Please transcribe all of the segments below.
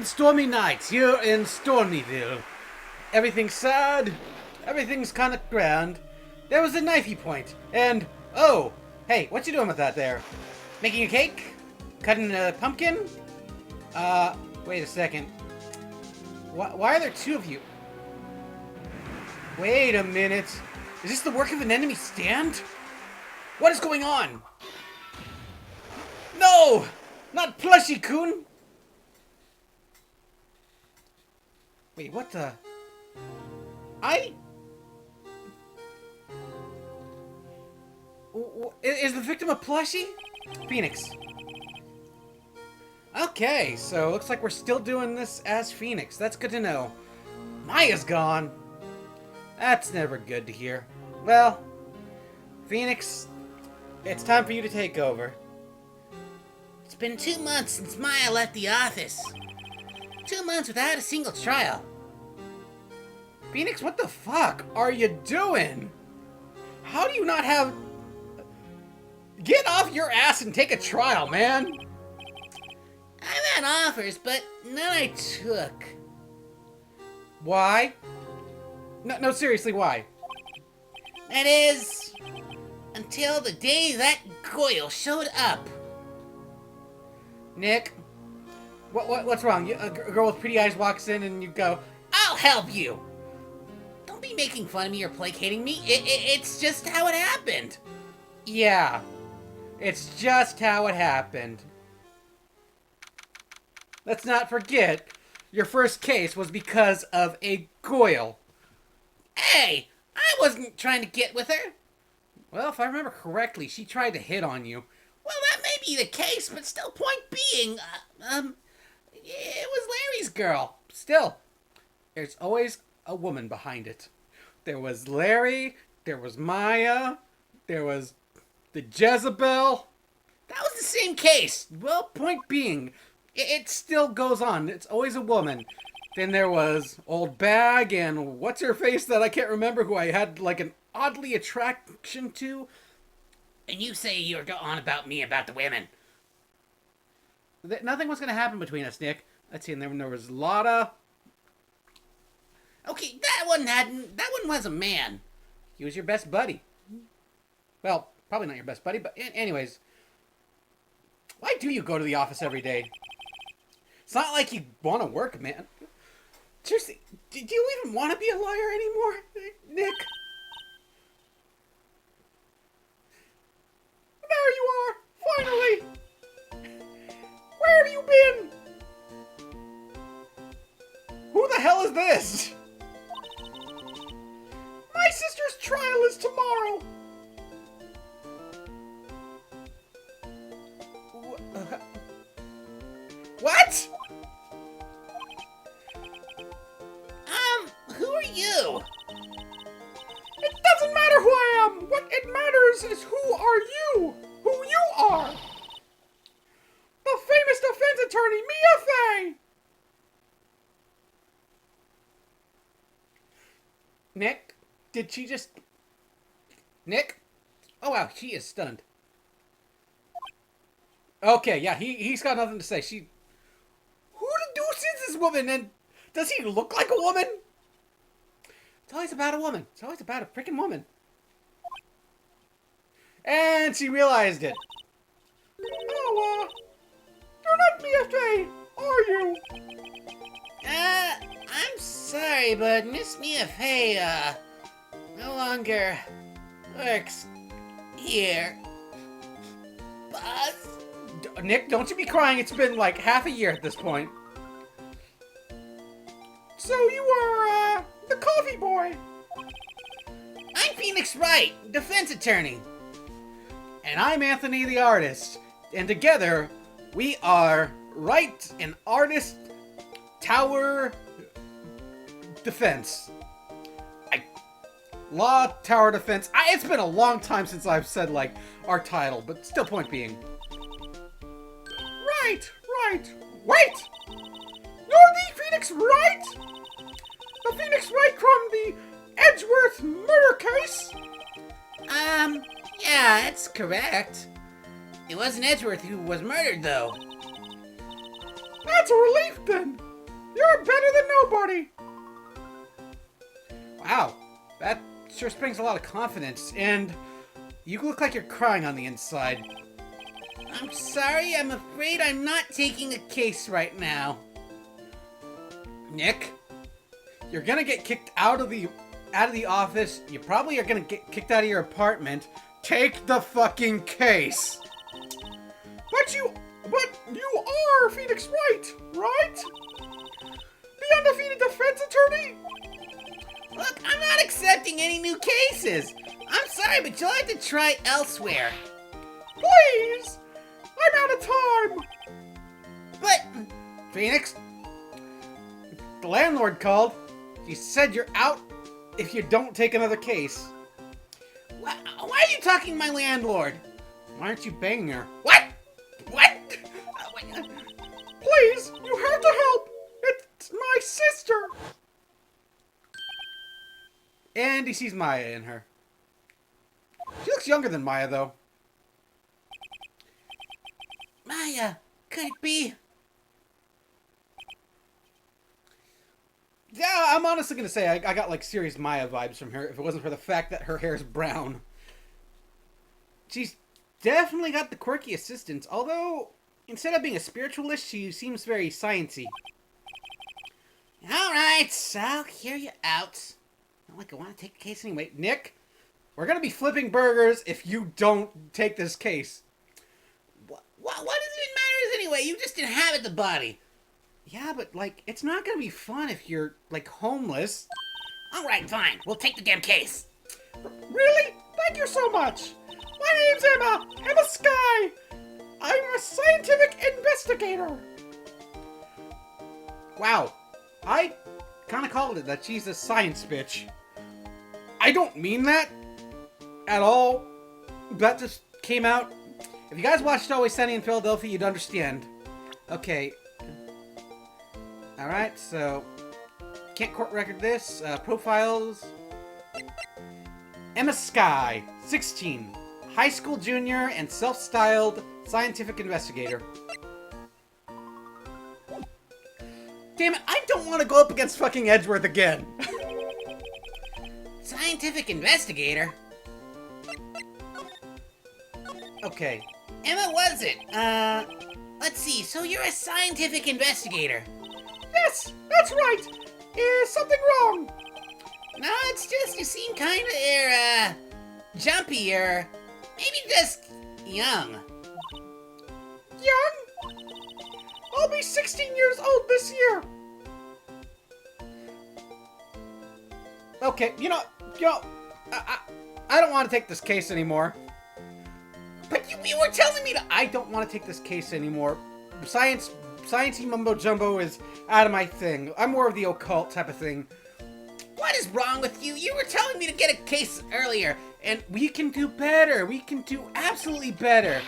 fucking stormy night here in Stormyville. Everything's sad. Everything's kind of grand. There was a knifey point, and oh, hey, what you doing with that there? Making a cake? Cutting a pumpkin? Wait a second. Why are there two of you? Wait a minute. Is this the work of an enemy stand? What is going on? No! Not Plushie-kun! Wait, what the? Is the victim a plushie? Phoenix. Okay, so looks like we're still doing this as Phoenix. That's good to know. Maya's gone. That's never good to hear. Well, Phoenix, it's time for you to take over. It's been 2 months since Maya left the office. 2 months without a single trial. Phoenix, what the fuck are you doing? How do you not have... Get off your ass and take a trial, man! I've had offers, but none I took. Why? No, seriously, why? That is, until the day that Goyle showed up. Nick, what's wrong? A girl with pretty eyes walks in and you go, I'll help you! Don't be making fun of me or placating me. It's just how it happened. yeah, it's just how it happened. Let's not forget, your first case was because of a Goyle. Hey, I wasn't trying to get with her. Well, if I remember correctly, she tried to hit on you. Well, that may be the case, but still, point being, it was Larry's girl. Still, there's always a woman behind it. There was Larry, there was Maya, there was the Jezebel. That was the same case. Well, point being, it still goes on. It's always a woman. Then there was Old Bag and what's-her-face that I can't remember who I had like an oddly attraction to. And you say you're on about me about the women. Nothing was going to happen between us, Nick. Let's see, and then there was Lotta. Okay, that one was a man. He was your best buddy. Well, probably not your best buddy, but anyways. Why do you go to the office every day? It's not like you want to work, man. Seriously, do you even want to be a lawyer anymore, Nick? There you are, finally! Where have you been? Who the hell is this? My sister's trial is tomorrow. What? Who are you? It doesn't matter who I am. What it matters is who are you? Who you are. The famous defense attorney, Mia Fey. Nick, did she just... Nick? Oh, wow, she is stunned. Okay, yeah, he's got nothing to say. Who the deuce is this woman, and does he look like a woman? It's always about a woman. It's always about a freaking woman. And she realized it. Oh, you're not Mia Fey, are you? I'm sorry, but Miss Mia Fey, no longer works here. Boss? Nick, don't you be crying. It's been like half a year at this point. So you are, the coffee boy. I'm Phoenix Wright, defense attorney. And I'm Anthony the artist. And together, we are Wright and Artist Tower Defense. Law Tower Defense. It's been a long time since I've said, like, our title, but still point being. Right. Wait! You're the Phoenix Wright? The Phoenix Wright from the Edgeworth murder case? Yeah, that's correct. It wasn't Edgeworth who was murdered, though. That's a relief, then. You're better than nobody. Wow, that sure springs a lot of confidence, and you look like you're crying on the inside. I'm sorry, I'm afraid I'm not taking a case right now. Nick, you're gonna get kicked out of the office. You probably are gonna get kicked out of your apartment. Take the fucking case. But you are Phoenix Wright, right? The undefeated defense attorney? Look, I'm not accepting any new cases. I'm sorry, but you'll have to try elsewhere. Please! I'm out of time! But Phoenix, the landlord called. He said you're out if you don't take another case. why are you talking to my landlord? Why aren't you banging her? What? What? Please, you have to help! It's my sister! And he sees Maya in her. She looks younger than Maya, though. Maya, could it be? Yeah, I'm honestly gonna say I got like serious Maya vibes from her if it wasn't for the fact that her hair is brown. She's definitely got the quirky assistance, although instead of being a spiritualist, she seems very sciencey. Alright, I'll hear you out. Not like I want to take the case anyway. Nick, we're gonna be flipping burgers if you don't take this case. What does it matter anyway? You just inhabit the body. Yeah, but like, it's not gonna be fun if you're like homeless. Alright, fine. We'll take the damn case. Really? Thank you so much! My name's Emma Sky! I'm a scientific investigator! Wow, I kind of called it that she's a science bitch. I don't mean that at all. That just came out. If you guys watched Always Sunny in Philadelphia, you'd understand. Okay. Alright, so can't court record this. Profiles. Emma Sky, 16. High school junior and self-styled scientific investigator. Damn it, I don't want to go up against fucking Edgeworth again. Scientific investigator? Okay. Emma, was it? Let's see. So you're a scientific investigator. Yes, that's right! Is something wrong? No, it's just you seem kind of, jumpy or maybe just young. Young? I'll be 16 years old this year! Okay, you know, I don't want to take this case anymore. But you were telling me to... I don't want to take this case anymore. Sciencey mumbo jumbo is out of my thing. I'm more of the occult type of thing. What is wrong with you? You were telling me to get a case earlier, and We can do better. We can do absolutely better.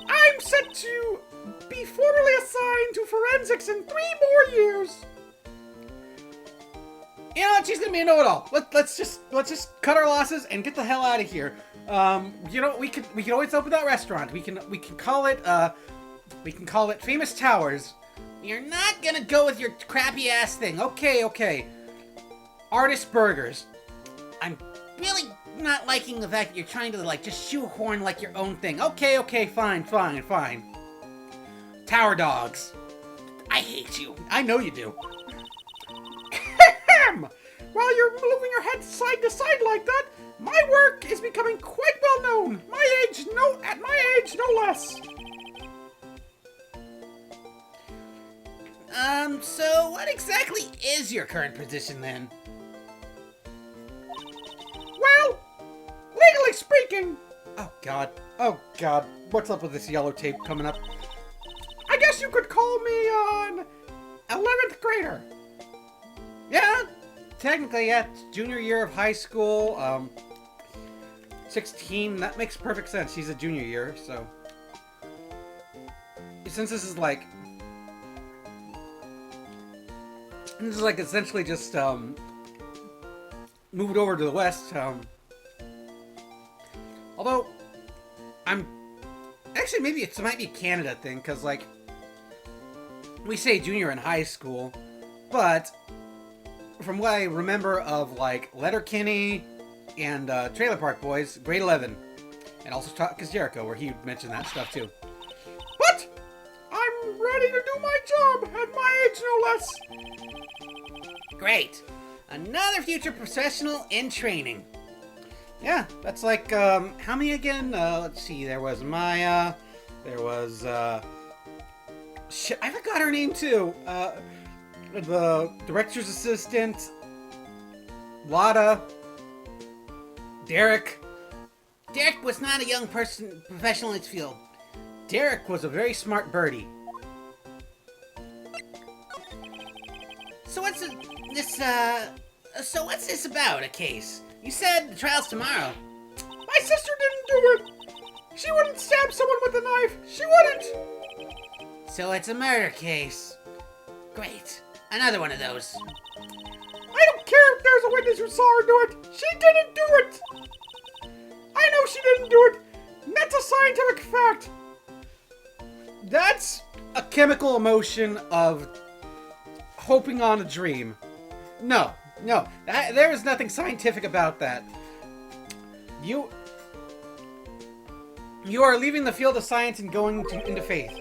I'm set to be formally assigned to forensics in 3 more years! You know what? She's gonna be a know-it-all. Let's just cut our losses and get the hell out of here. You know, we can always open that restaurant. We can call it Famous Towers. you're not gonna go with your crappy ass thing. Okay. Artist Burgers. I'm really not liking the fact that you're trying to like just shoehorn like your own thing. Okay, fine. Tower Dogs. I hate you. I know you do. Ahem! While you're moving your head side to side like that, my work is becoming quite well known. At my age, no less. So what exactly is your current position then? Well, legally speaking, Oh God. What's up with this yellow tape coming up? I guess you could call me an 11th grader. Yeah, technically, yeah. It's junior year of high school. 16. That makes perfect sense. She's a junior year, so since this is like essentially just moved over to the west. Although I'm actually maybe it might be a Canada thing because like we say junior in high school, but from what I remember of like Letterkenny and Trailer Park Boys, grade 11. And also Talk is Jericho, where he mentioned that stuff too. What? I'm ready to do my job, at my age no less. Great. Another future professional in training. Yeah, that's like, how many again? Let's see, there was Maya, there was, shit, I forgot her name too. The director's assistant, Lada, Derek. Derek was not a young person professional in his field. Derek was a very smart birdie. So what's this about, a case? You said the trial's tomorrow. My sister didn't do it. She wouldn't stab someone with a knife. She wouldn't. So it's a murder case. Great. Another one of those. I don't care if there's a witness who saw her do it. She didn't do it. I know she didn't do it. And that's a scientific fact. That's a chemical emotion of hoping on a dream. No, there is nothing scientific about that. You are leaving the field of science and going into faith.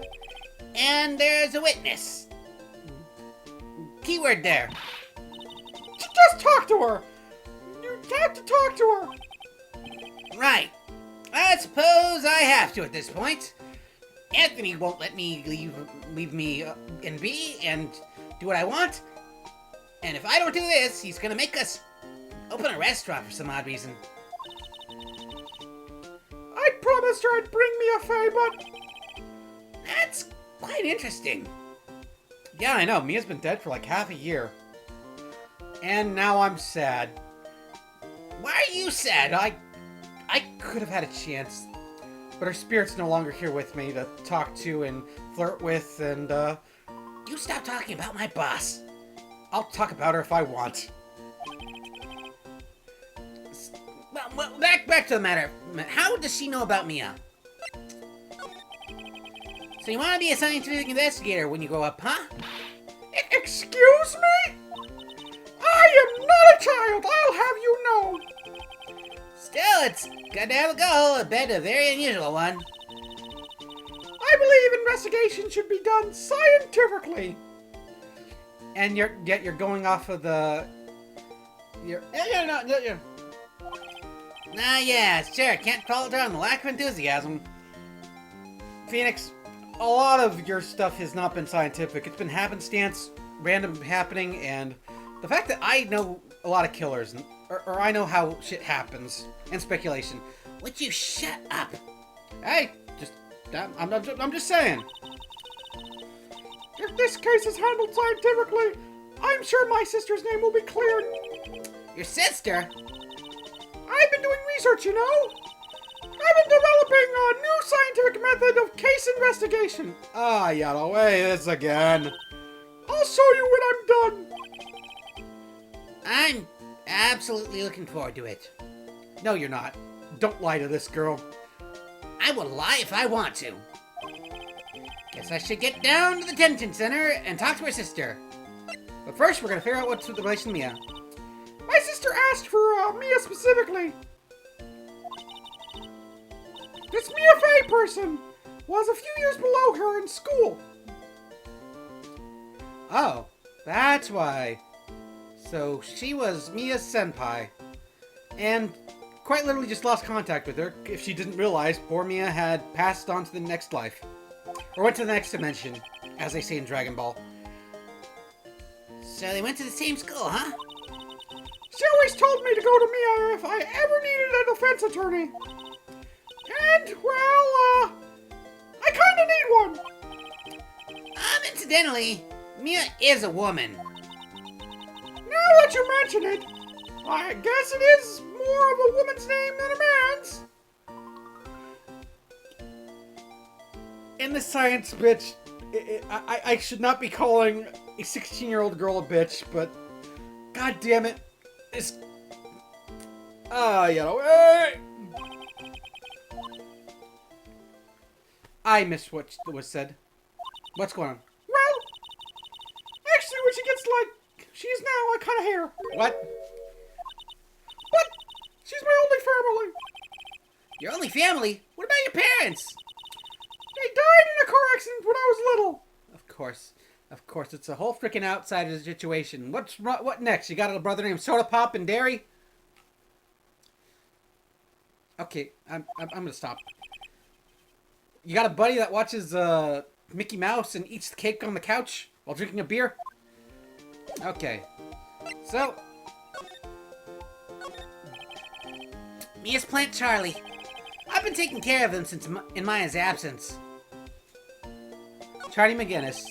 And there's a witness. Keyword there. Just talk to her. You have to talk to her. Right. I suppose I have to at this point. Anthony won't let me leave me in B and do what I want. And if I don't do this, he's gonna make us open a restaurant for some odd reason. I promised her I'd bring Mia Fey, but... That's quite interesting. Yeah, I know. Mia's been dead for like half a year. And now I'm sad. Why are you sad? I could have had a chance. But her spirit's no longer here with me to talk to and flirt with, and, You stop talking about my boss. I'll talk about her if I want. Well, back to the matter. How does she know about Mia? So you want to be a scientific investigator when you grow up, huh? Excuse me? I am not a child, I'll have you know. Still, it's good to have a goal, I bet a very unusual one. I believe investigation should be done scientifically. And yet you're going off of the... Yeah, sure, can't falter on the lack of enthusiasm. Phoenix, a lot of your stuff has not been scientific. It's been happenstance, random happening, and the fact that I know a lot of killers, or I know how shit happens, and speculation. Would you shut up? Hey, I'm just saying. If this case is handled scientifically, I'm sure my sister's name will be cleared. Your sister? I've been doing research, you know. I've been developing a new scientific method of case investigation. Ah, Yelloway, this again. I'll show you when I'm done. I'm absolutely looking forward to it. No, you're not. Don't lie to this girl. I will lie if I want to. Guess I should get down to the detention center and talk to her sister. But first, we're gonna figure out what's with the relation to Mia. My sister asked for Mia specifically. This Mia Fey person was a few years below her in school. Oh, that's why. So she was Mia's senpai. And quite literally just lost contact with her if she didn't realize poor Mia had passed on to the next life. Or went to the next dimension, as they say in Dragon Ball. So they went to the same school, huh? She always told me to go to Mia if I ever needed a defense attorney. And, well, I kinda need one. Incidentally, Mia is a woman. Now that you mention it, I guess it is more of a woman's name than a man's. In the science bitch, I should not be calling a 16-year-old girl a bitch, but god damn it, it's... Hey! I missed what was said. What's going on? Well, way she gets like she is now, I kind of hate her. What? But she's my only family. Your only family? What about your parents? They died in a car accident when I was little. Of course, it's a whole freaking outsider situation. What next? You got a brother named Soda Pop and Dairy? Okay, I'm gonna stop. You got a buddy that watches Mickey Mouse and eats the cake on the couch while drinking a beer? Okay, so Mia's Plant Charlie. I've been taking care of him since in Maya's absence. Charlie McGinnis.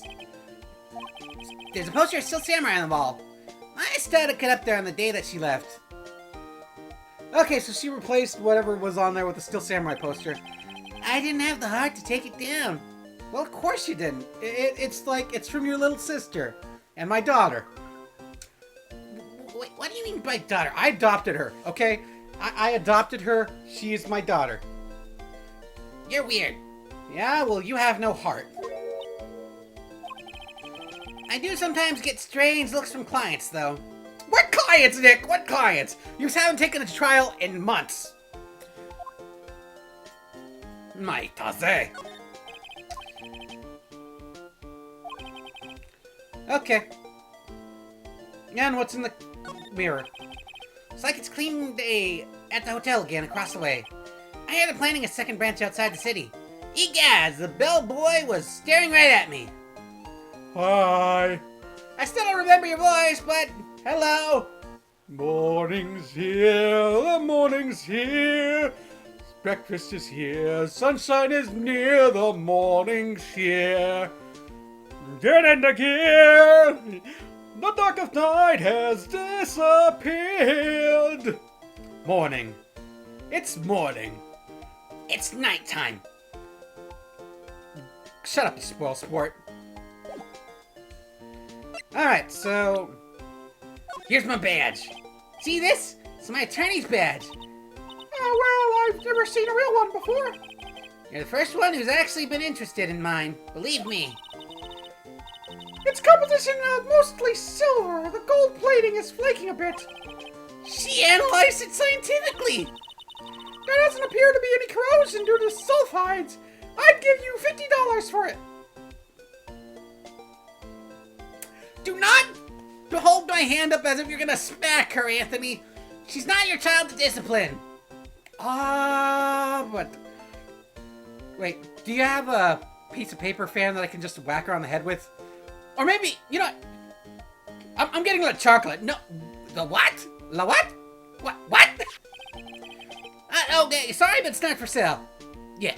There's a poster of Still Samurai on the wall. I stuck it up there on the day that she left. Okay, so she replaced whatever was on there with the Still Samurai poster. I didn't have the heart to take it down. Well, of course you didn't. It's from your little sister and my daughter. Wait, what do you mean by daughter? I adopted her, okay? I adopted her. She is my daughter. You're weird. Yeah, well, you have no heart. I do sometimes get strange looks from clients, though. What clients, Nick? What clients? You haven't taken a trial in months. My taze. Okay. And what's in the mirror? It's like it's cleaning day at the hotel again across the way. I hear they're planning a second branch outside the city. Egaz, the bellboy was staring right at me. Hi. I still don't remember your voice, but hello. Morning's here, the morning's here. Breakfast is here, sunshine is near, the morning's here. Again and again, the dark of night has disappeared. Morning. It's morning. It's nighttime. Shut up, you spoil sport. Alright, so Here's my badge. See this? It's my attorney's badge. Oh, well, I've never seen a real one before. You're the first one who's actually been interested in mine. Believe me. Its composition mostly silver. The gold plating is flaking a bit. She analyzed it scientifically. There doesn't appear to be any corrosion due to sulfides. I'd give you $50 for it. Do not hold my hand up as if you're gonna smack her, Anthony. She's not your child to discipline. but... Wait, do you have a piece of paper fan that I can just whack her on the head with? Or maybe, you know... I'm getting the chocolate. No, The what? the what? What? Okay, sorry, but it's not for sale. Yeah.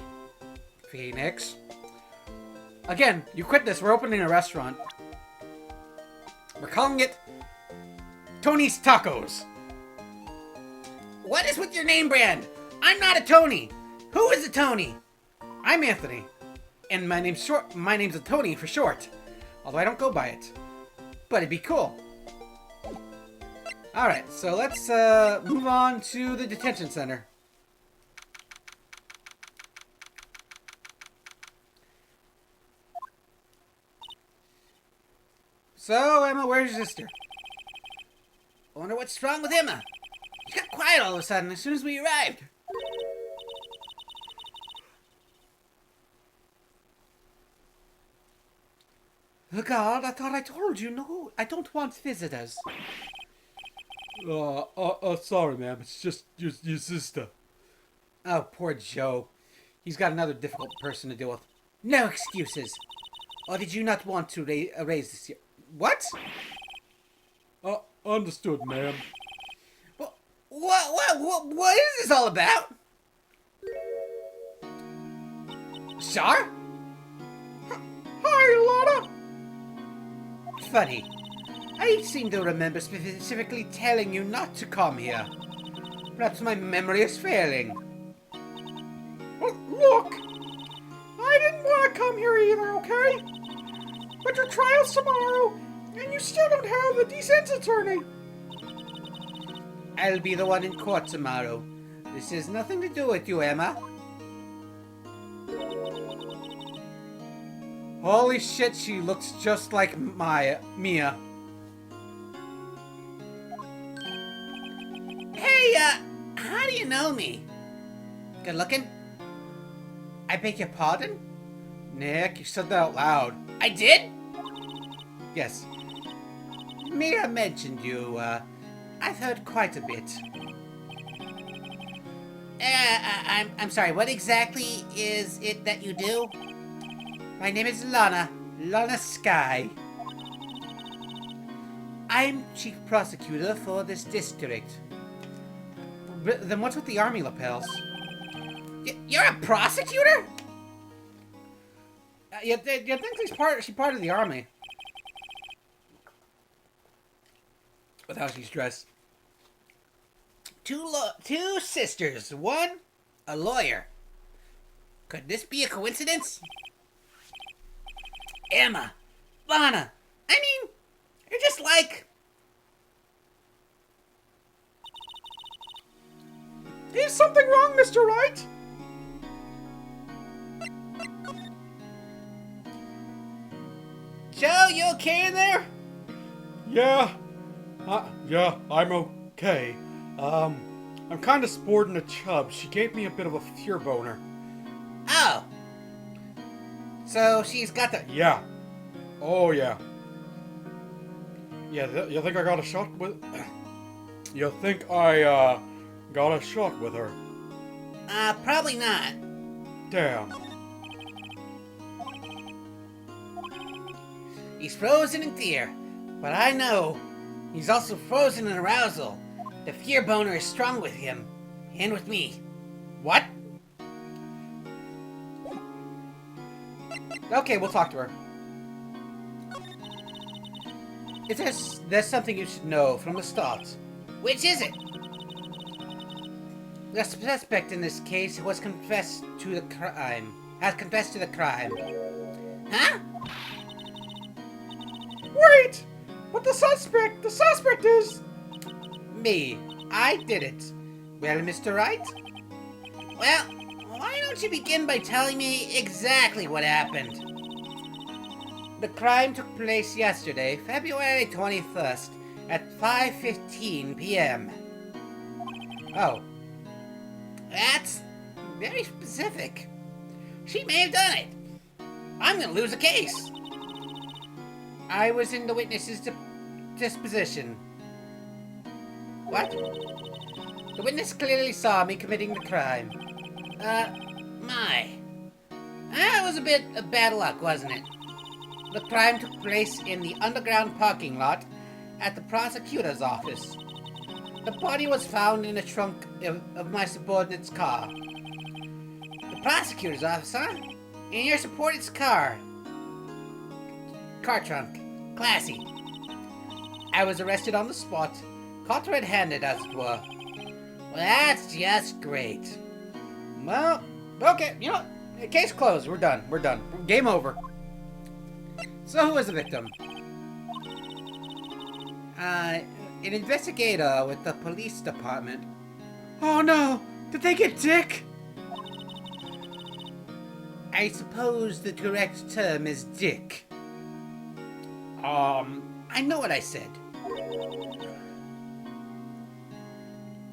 Phoenix. Again, you quit this. We're opening a restaurant. We're calling it Tony's Tacos. What is with your name brand? I'm not a Tony. Who is a Tony? I'm Anthony, and my name's a Tony for short. Although I don't go by it, but it'd be cool. All right, so let's move on to the detention center. So, Emma, where's your sister? I wonder what's wrong with Emma. She got quiet all of a sudden as soon as we arrived. Oh God, I thought I told you. No, I don't want visitors. Sorry, ma'am. It's just your sister. Oh, poor Joe. He's got another difficult person to deal with. No excuses. Or did you not want to raise this year? What? Understood, ma'am. What is this all about? Char? Hi, Lana. Funny. I seem to remember specifically telling you not to come here. Perhaps my memory is failing. Oh, look, I didn't want to come here either, okay? But your trial's tomorrow, and you still don't have a defense attorney. I'll be the one in court tomorrow. This has nothing to do with you, Emma. Holy shit, she looks just like Mia. you know me? Good looking? I beg your pardon? Nick, you said that out loud. I did? Yes. Mia mentioned you. I've heard quite a bit. I'm sorry, what exactly is it that you do? My name is Lana Sky. I'm chief prosecutor for this district. Then what's with the army lapels? You're a prosecutor? You think she's part of the army? With how she's dressed. Two sisters, one a lawyer. Could this be a coincidence? Emma, Lana, I mean, you're just like... Is something wrong, Mr. Wright? Joe, you okay in there? Yeah, I'm okay. I'm kind of sporting a chub. She gave me a bit of a fear boner. Oh. So she's got the... Yeah. Oh, yeah. Yeah, you think I got a shot with... You think I, got a shot with her? Probably not. Damn. He's frozen in fear, but I know he's also frozen in arousal. The fear boner is strong with him, and with me. What? Okay, we'll talk to her. There's something you should know from the start. Which is it? The suspect in this case has confessed to the crime. Huh? Wait! But the suspect is... Me. I did it. Well, Mr. Wright? Well, why don't you begin by telling me exactly what happened? The crime took place yesterday, February 21st, at 5:15 p.m. Oh. That's very specific. She may have done it. I'm gonna lose a case. I was in the witness's disposition. What? The witness clearly saw me committing the crime. My. That was a bit of bad luck, wasn't it? The crime took place in the underground parking lot at the prosecutor's office. The body was found in the trunk of my subordinate's car. The prosecutor's office, huh? In your subordinate's car. Car trunk. Classy. I was arrested on the spot, caught red-handed, as it were. Well, that's just great. Well, okay, you know, case closed. We're done. Game over. So who was the victim? An investigator with the police department. Oh no! Did they get Dick? I suppose the correct term is Dick. I know what I said.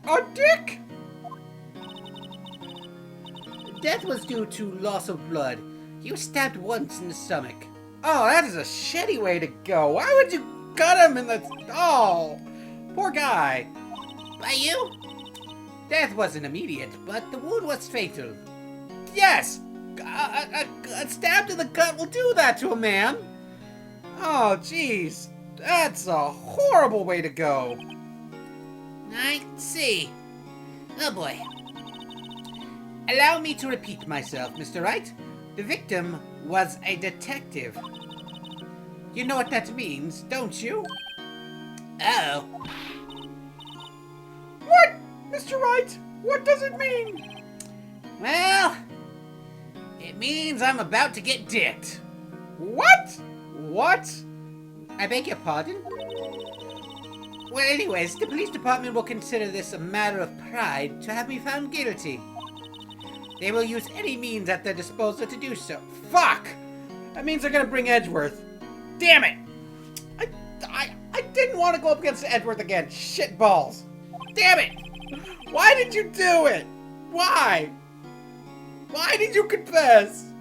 A dick? Death was due to loss of blood. He was stabbed once in the stomach. Oh, that is a shitty way to go. Why would you cut him in the... Oh, poor guy. By you? Death wasn't immediate, but the wound was fatal. Yes! A stab to the gut will do that to a man. Oh, jeez. That's a horrible way to go. I see. Oh boy. Allow me to repeat myself, Mr. Wright. The victim was a detective. You know what that means, don't you? Oh. What? Mr. Wright, what does it mean? Well, it means I'm about to get dicked. What? What? I beg your pardon? Well, anyways, the police department will consider this a matter of pride to have me found guilty. They will use any means at their disposal to do so. Fuck! That means they're gonna bring Edgeworth. Damn it! I didn't want to go up against Edgeworth again. Shit balls. Damn it! Why did you do it? Why? Why did you confess?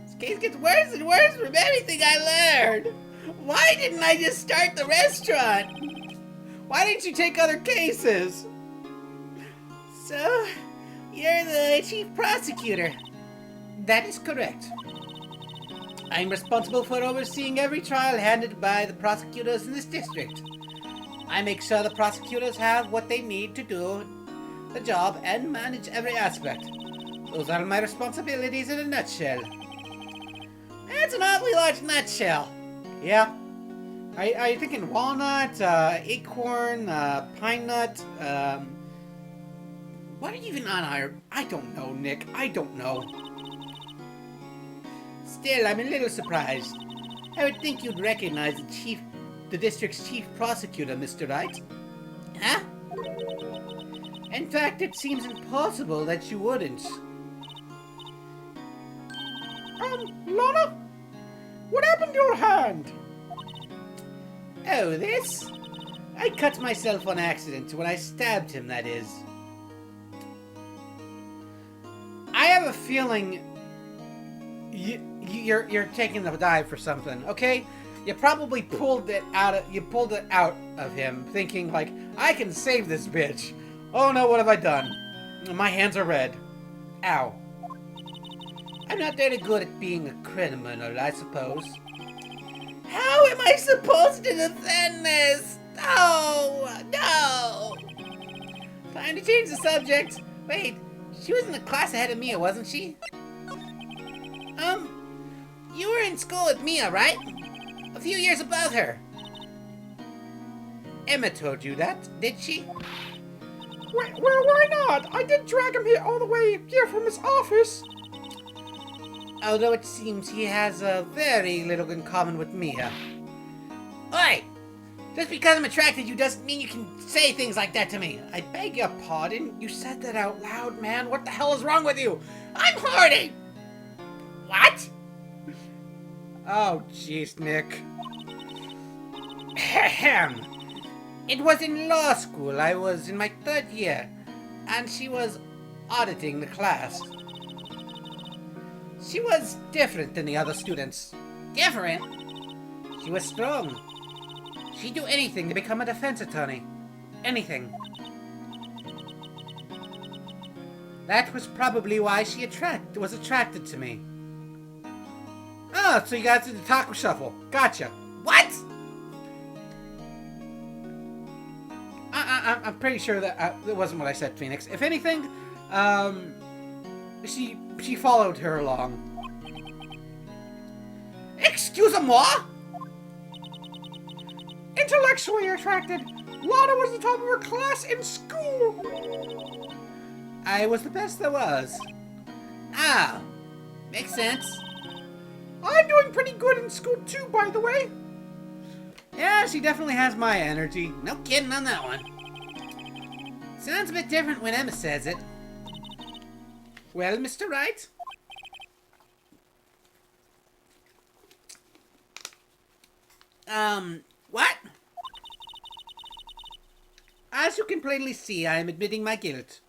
This case gets worse and worse from everything I learned. Why didn't I just start the restaurant? Why didn't you take other cases? So, you're the chief prosecutor. That is correct. I'm responsible for overseeing every trial handled by the prosecutors in this district. I make sure the prosecutors have what they need to do the job and manage every aspect. Those are my responsibilities in a nutshell. That's an awfully large nutshell. Yeah. Are you thinking walnut, acorn, pine nut, what are you even on here? I don't know, Nick. I don't know. Still, I'm a little surprised. I would think you'd recognize the district's chief prosecutor, Mr. Wright. Huh? In fact, it seems impossible that you wouldn't. Lana? What happened to your hand? Oh, this? I cut myself on accident when I stabbed him, that is. I have a feeling you're taking the dive for something, okay? You probably pulled it out of him, thinking like, I can save this bitch. Oh no, what have I done? My hands are red. Ow. I'm not very good at being a criminal, I suppose. How am I supposed to defend this? No! Time to change the subject. Wait, she was in the class ahead of Mia, wasn't she? You were in school with Mia, right? A few years above her. Emma told you that, did she? Well, why not? I did drag him here all the way here from his office. Although it seems he has very little in common with Mia. Oi! Just because I'm attracted to you doesn't mean you can say things like that to me. I beg your pardon? You said that out loud, man. What the hell is wrong with you? I'm horny! What? Oh, jeez, Nick. Ahem. It was in law school. I was in my 3rd year, and she was auditing the class. She was different than the other students. Different? She was strong. She'd do anything to become a defense attorney. Anything. That was probably why she was attracted to me. Oh, so you got to the taco shuffle. Gotcha. What? I'm pretty sure that that wasn't what I said, Phoenix. If anything, she followed her along. Excuse-moi? Intellectually attracted. Lana was the top of her class in school. I was the best there was. Oh, makes sense. I'm doing pretty good in school too, by the way. Yeah, she definitely has my energy. No kidding on that one. Sounds a bit different when Emma says it. Well, Mr. Wright? What? As you can plainly see, I am admitting my guilt.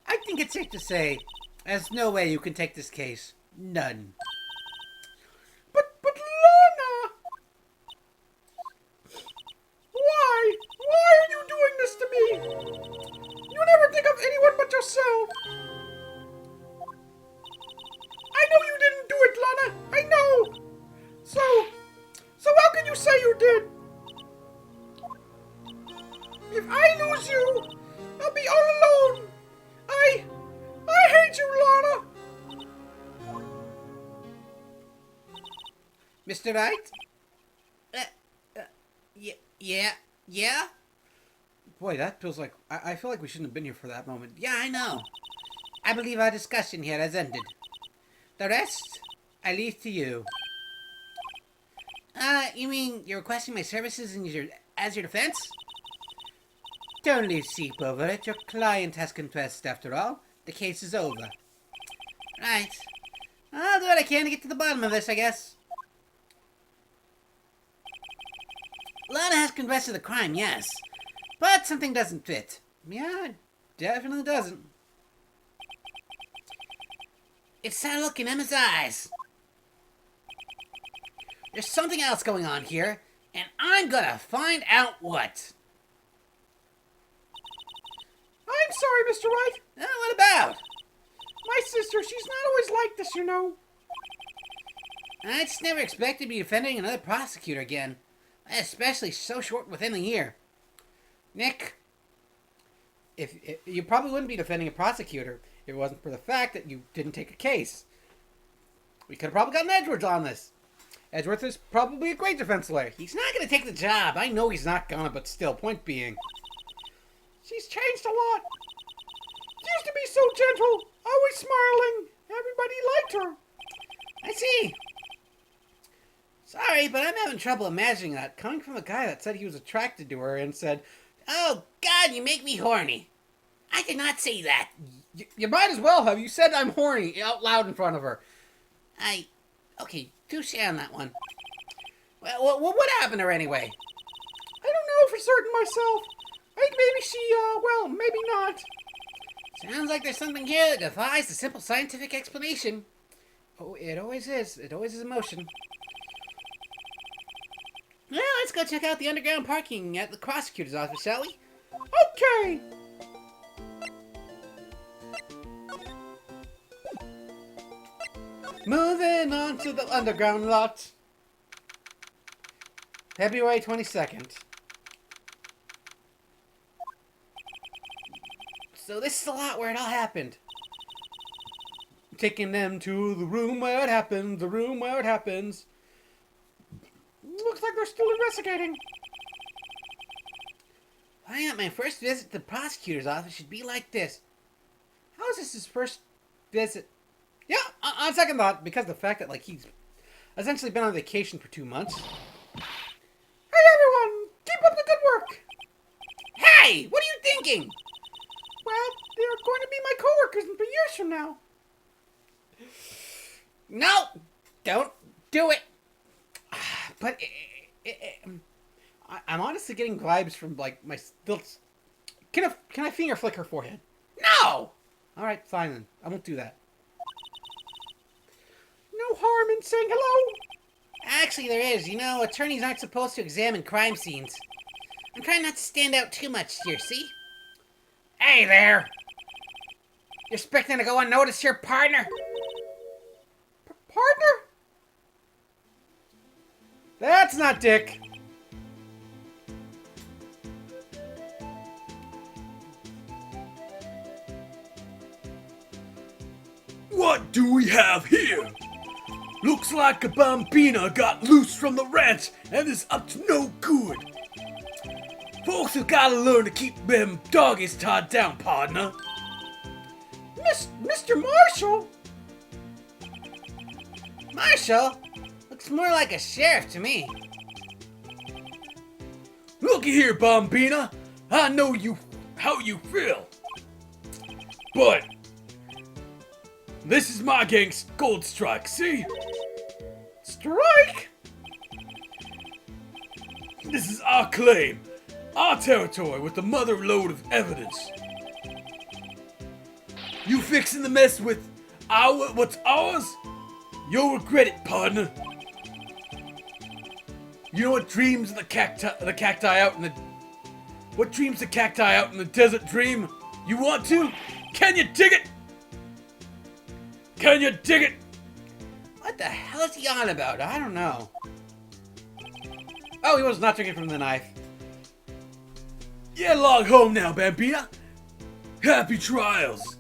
I think it's safe to say, there's no way you can take this case. None. But Lana! Why? Why are you doing this to me? You never think of anyone but yourself. I know you didn't do it, Lana. I know. So how can you say you did? If I lose you, I'll be all alone. I hate you, Lana. Mr. Wright? Yeah? Boy, that feels like... I feel like we shouldn't have been here for that moment. Yeah, I know. I believe our discussion here has ended. The rest, I leave to you. You mean you're requesting my services as your defense? Don't lose sleep over it. Your client has confessed, after all. The case is over. Right. I'll do what I can to get to the bottom of this, I guess. Lana has confessed to the crime, yes. But something doesn't fit. Yeah, it definitely doesn't. It's that look in Emma's eyes. There's something else going on here, and I'm gonna find out what. I'm sorry, Mr. Wright. What about? My sister, she's not always like this, you know. I just never expected to be defending another prosecutor again. Especially so short within a year. Nick, If you probably wouldn't be defending a prosecutor if it wasn't for the fact that you didn't take a case. We could have probably gotten Edgeworth on this. Edgeworth is probably a great defense lawyer. he's not gonna take the job. I know he's not gonna, but still, point being. She's changed a lot. Used to be so gentle, always smiling. Everybody liked her. I see. Sorry, but I'm having trouble imagining that Coming from a guy that said he was attracted to her and said, Oh, God, you make me horny. I did not say that. you might as well have. You said I'm horny out loud in front of her. Okay, touche on that one. Well, what happened to her anyway? I don't know for certain myself. I think maybe she, well, maybe not. Sounds like there's something here that defies the simple scientific explanation. Oh, it always is. It always is emotion. Well, let's go check out the underground parking at the prosecutor's office, shall we? Okay. Moving on to the underground lot. February 22nd. So this is the lot where it all happened. Taking them to the room where it happens, the room where it happens. Looks like they're still investigating. Why not my first visit to the prosecutor's office should be like this? How is this his first visit? Yeah, on second thought, because of the fact that, like, he's essentially been on vacation for 2 months. Hey, everyone! Keep up the good work! Hey! What are you thinking? Well, they're going to be my coworkers for years from now. No! Don't do it! But I'm honestly getting vibes from, like, my stilts. Can I finger flick her forehead? No! Alright, fine then. I won't do that. No harm in saying hello. Actually, there is. You know, attorneys aren't supposed to examine crime scenes. I'm trying not to stand out too much here, see? Hey there! You're expecting to go unnoticed here, partner? Partner? That's not Dick. What do we have here? Looks like a bambina got loose from the ranch and is up to no good. Folks have gotta learn to keep them doggies tied down, partner. Mr. Marshall? Marshall? Looks more like a sheriff to me. Looky here, bambina. I know how you feel. But this is my gang's gold strike, see? Strike? This is our claim, our territory with the mother lode of evidence. You fixing the mess with what's ours? You'll regret it, partner. You know what dreams the cacti out in the... What dreams the cacti out in the desert dream? You want to? Can you dig it? Can you dig it? What the hell is he on about? I don't know. Oh, he was not drinking from the knife. Yeah, log home now, Bambina. Happy trails.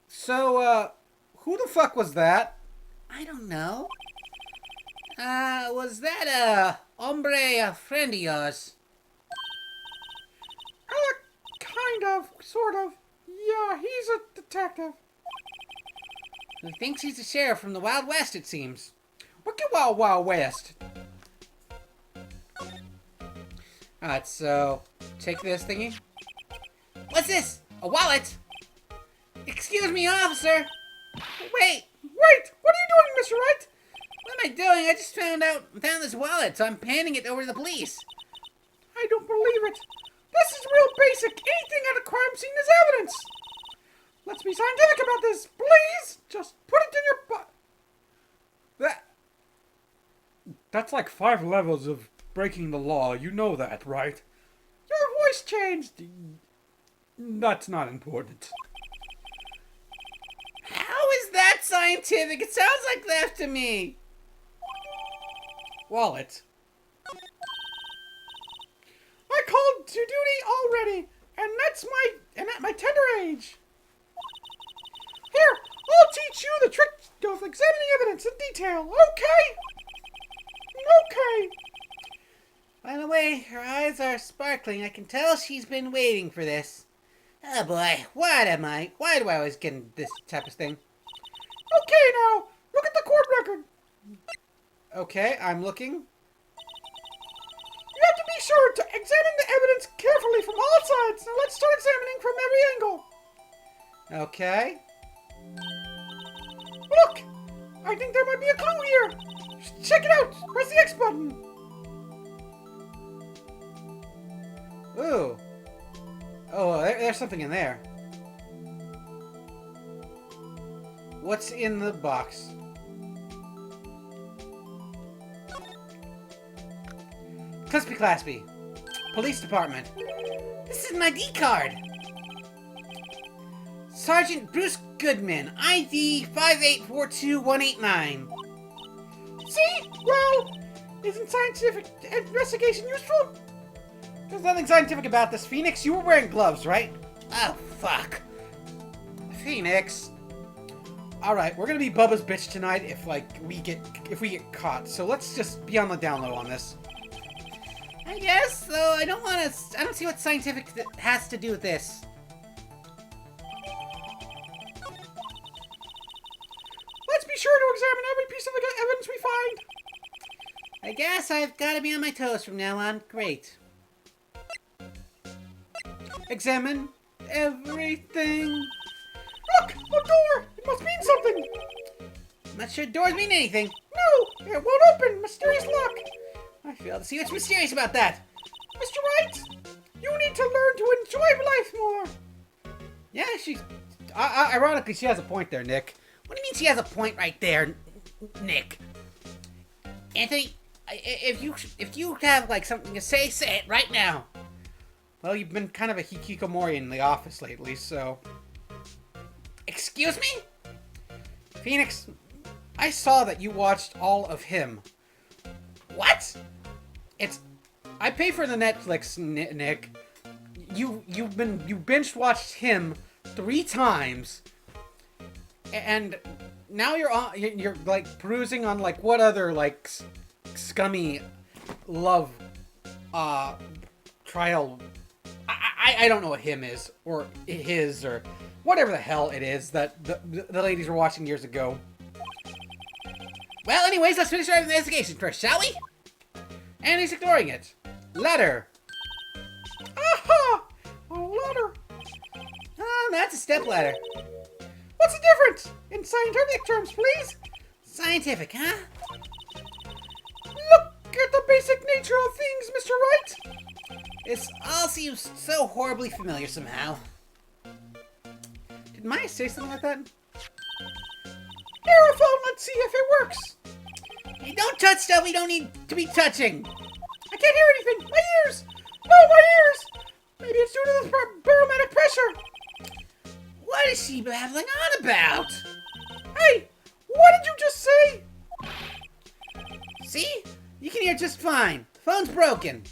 So, who the fuck was that? I don't know. Was that a hombre a friend of yours? Kind of, sort of. Yeah, he's a detective. Who thinks he's a sheriff from the Wild West, it seems. Wicked Wild Wild West. Alright, so, take this thingy. What's this? A wallet? Excuse me, officer. Wait, Wait, what are you doing, Mr. Wright? what am I doing? I just found this wallet, so I'm handing it over to the police. I don't believe it. This is real basic. Anything at a crime scene is evidence. Let's be scientific about this, please. Just put it in your butt. That's like 5 levels of breaking the law. You know that, right? Your voice changed. That's not important. How is that scientific? It sounds like theft to me. Wallet. I called to duty already, and that's at my tender age. Here, I'll teach you the trick of examining evidence in detail, okay? Okay. By the way, her eyes are sparkling. I can tell she's been waiting for this. Oh boy, why do I always get in this type of thing? Okay now, look at the court record. Okay, I'm looking. You have to be sure to examine the evidence carefully from all sides. Now let's start examining from every angle. Okay. Look! I think there might be a clue here. Check it out. Press the X button. Ooh. Oh, there's something in there. What's in the box? Crispy Claspy. Police Department. This is my D card. Sergeant Bruce Goodman, ID 5842189. See? Well, isn't scientific investigation useful? There's nothing scientific about this, Phoenix. You were wearing gloves, right? Oh, fuck. Phoenix. All right, we're gonna be Bubba's bitch tonight if we get caught. So let's just be on the down low on this. I guess, though, I don't see what scientific has to do with this. Let's be sure to examine every piece of evidence we find. I guess I've got to be on my toes from now on. Great. Examine everything. Look, a door. It must mean something. I'm not sure doors mean anything. No, it won't open. Mysterious lock. I fail to see what's mysterious about that. Mr. Wright, you need to learn to enjoy life more. Yeah, ironically, she has a point there, Nick. What do you mean she has a point right there, Nick? Anthony, if you have like something to say it right now. Well, you've been kind of a hikikomori in the office lately, so... Excuse me? Phoenix, I saw that you watched all of him. What? I pay for the Netflix, Nick. You binge watched him 3 times, and now you're like perusing on like what other like scummy love trial. I don't know what him is or his or whatever the hell it is that the ladies were watching years ago. Well, anyways, let's finish our investigation first, shall we? And he's ignoring it. Letter. Aha! A letter. Oh, that's a step ladder. What's the difference? In scientific terms, please. Scientific, huh? Look at the basic nature of things, Mr. Wright. This all seems so horribly familiar somehow. Did Maya say something like that? Here, a phone. Let's see if it works. Hey, don't touch stuff we don't need to be touching. I can't hear anything. My ears. No, my ears. Maybe it's due to the barometric pressure. What is she babbling on about? Hey, what did you just say? See? You can hear just fine. The phone's broken.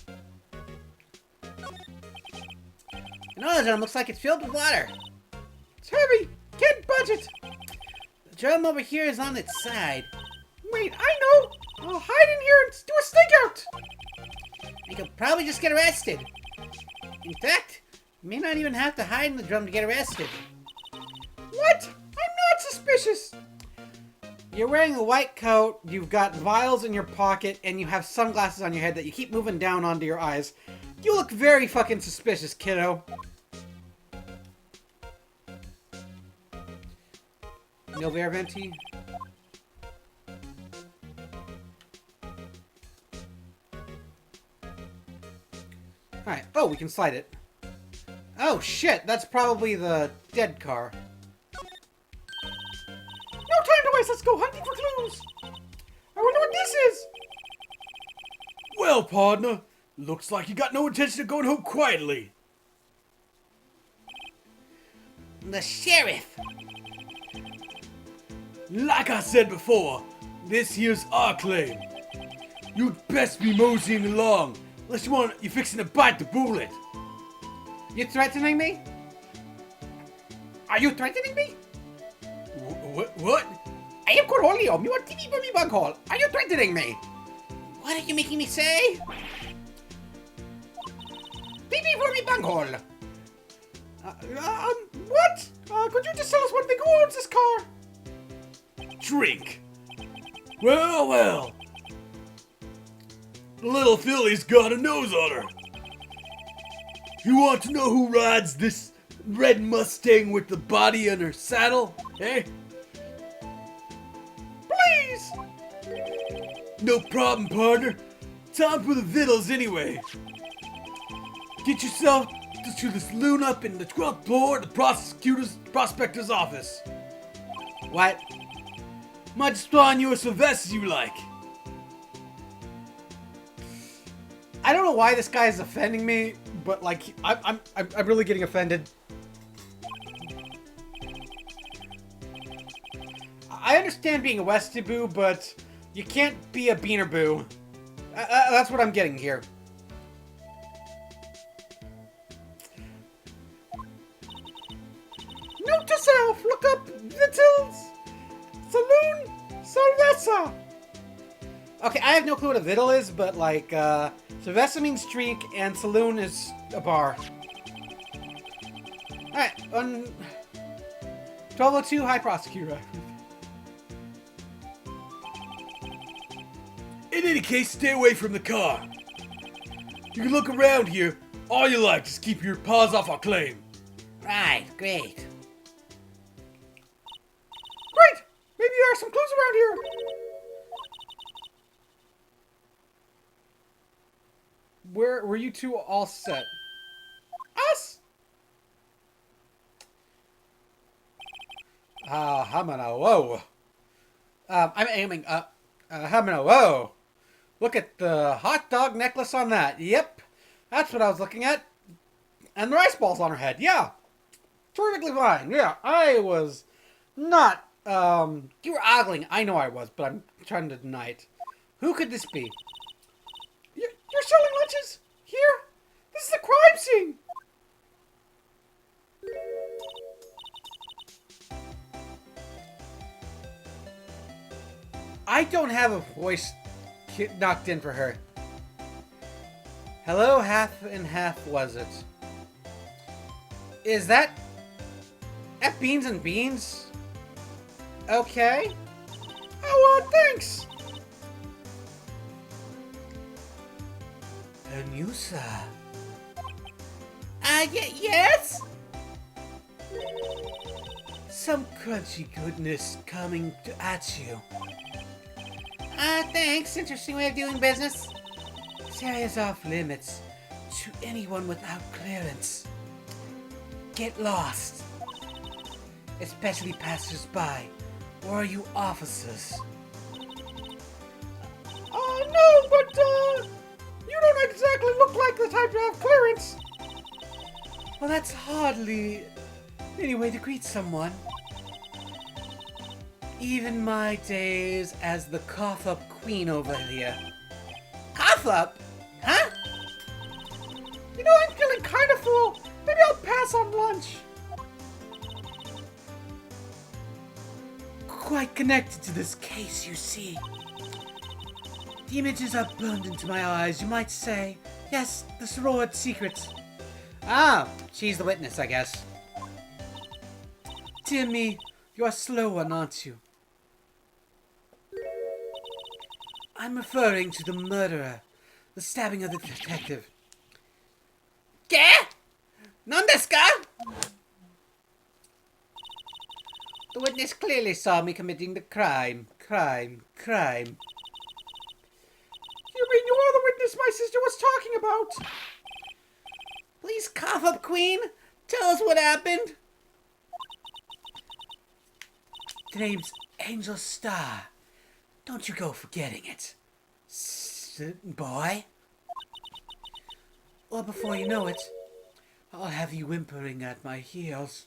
Another drum looks like it's filled with water. It's heavy. Can't budge it. The drum over here is on its side. Wait, I know. I'll hide in here and do a stakeout. You could probably just get arrested. In fact, you may not even have to hide in the drum to get arrested. What? I'm not suspicious. You're wearing a white coat, you've got vials in your pocket, and you have sunglasses on your head that you keep moving down onto your eyes. You look very fucking suspicious, kiddo. No Verventi? Alright. Oh, we can slide it. Oh, shit. That's probably the dead car. No time to waste. Let's go hunting for clues. I wonder what this is. Well, partner, looks like you got no intention of going home quietly. The sheriff. Like I said before, this here's our claim. You'd best be moseying along, unless you're fixing to bite the bullet. You threatening me? Are you threatening me? What? I am Corolio. You are TV for me, bunghole. Are you threatening me? What are you making me say? TV for me, bunghole. What? Could you just tell us what thing who owns this car? Drink. Well. The little filly's got a nose on her. You want to know who rides this red Mustang with the body on her saddle? Eh? Please. No problem, partner. Time for the vittles anyway. Get yourself to the saloon up in the 12th floor of the prospector's office. What? Might just find you as vest as you like. I don't know why this guy is offending me, but like I'm really getting offended. I understand being a Westie Boo, but you can't be a Beaner Boo. That's what I'm getting here. Note to self, look up Vittles Saloon Salvesa. Okay, I have no clue what a Vittle is, but like, Sylvester means streak, and saloon is a bar. Alright, 1202 High Prosecutor. In any case, stay away from the car. You can look around here all you like, just keep your paws off our claim. Right, great. Great! Maybe there are some clues around here. Were you two all set? Us? Hamana, whoa. I'm aiming up. Hamana, whoa. Look at the hot dog necklace on that. Yep, that's what I was looking at. And the rice balls on her head. Yeah, perfectly fine. Yeah, I was not. You were ogling. I know I was, but I'm trying to deny it. Who could this be? You're selling lunches? Here? This is a crime scene! I don't have a voice knocked in for her. Hello, half and half was it? Is that Beans and Beans? Okay. Oh, thanks! And you, sir? Yes? Some crunchy goodness coming at you. Thanks. Interesting way of doing business. This area's off limits to anyone without clearance. Get lost. Especially passers-by. Or are you officers? No, but, you don't exactly look like the type to have clearance. Well, that's hardly any way to greet someone. Even my days as the cough-up queen over here. Cough up? Huh? You know, I'm feeling kind of full. Maybe I'll pass on lunch. Quite connected to this case, you see. The images are burned into my eyes, you might say. Yes, the sordid secrets. Ah, she's the witness, I guess. Dear me, you are slow one, aren't you? I'm referring to the murderer, the stabbing of the detective. ¿Qué? ¿Dónde está? The witness clearly saw me committing the crime. Crime. You mean you are the witness my sister was talking about? Please cough up, Queen. Tell us what happened. The name's Angel Star. Don't you go forgetting it, boy. Or before you know it, I'll have you whimpering at my heels.